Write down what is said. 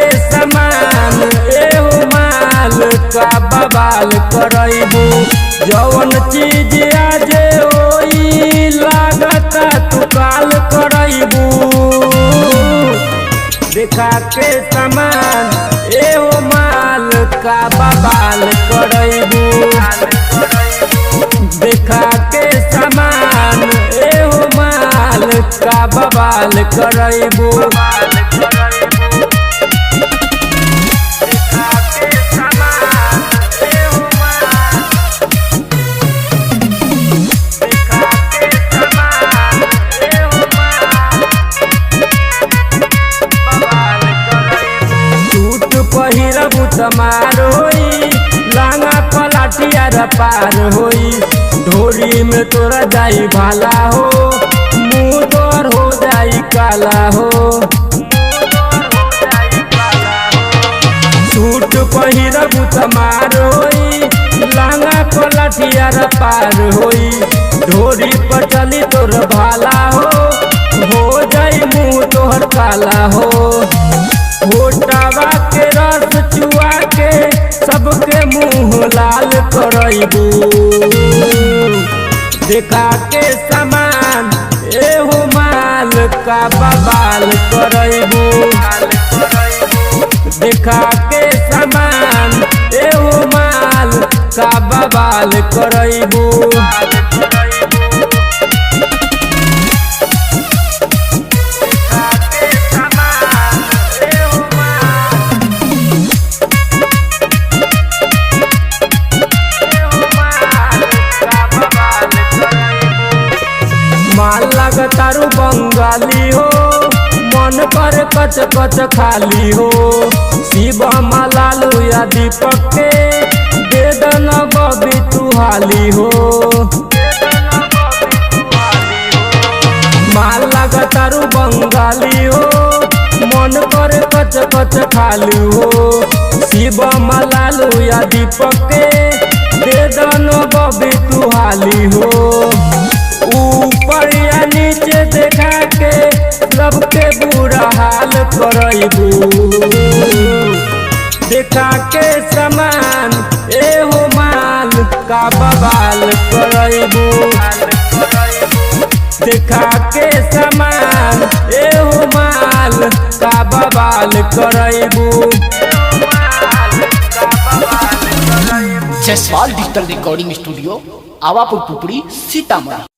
के समान एहो माल का बवाल करैबू। जवन चीज आज होई लागता तू काल करैबू। देखा के समान एहो माल का बवाल करैबू। देखा के समान एहो माल का बवाल करैबू। पहिरबू तमार होई लांगा पलाटिया पार होई। ढोरी में तोरा जाई भाला हो मुँह तोर हो जाई काला हो। सूट पहिरबू तमार होई लांगा पलाटिया पार होई। ढोरी पर चली तोर भाला हो जाई मुँह तोहर काला हो। होटावा के रस चुआ के सबके मुँह लाल करैबू। देखा के समान एहो माल का बवाल करैबू। देखा के समान एहो माल का बवाल करैबू। माल लगतारू बंगाली हो मन पर कच कच खाली हो। शिव लालू या दीपक के बेदन बबी तू हाली हो। माल लगतारू बंगाली हो मन पर कच कच खाली हो। शिव लालू या दीपक के बेदन बबी तू हाली हो। ऊपर या नीचे देखा के सबके बुरा हाल करैबू। देखा के समान एहो माल का बवाल करैबू। देखा के समान एहो माल का बवाल करैबू। Jaiswal digital recording studio Awapur Pupri Sitamarhi.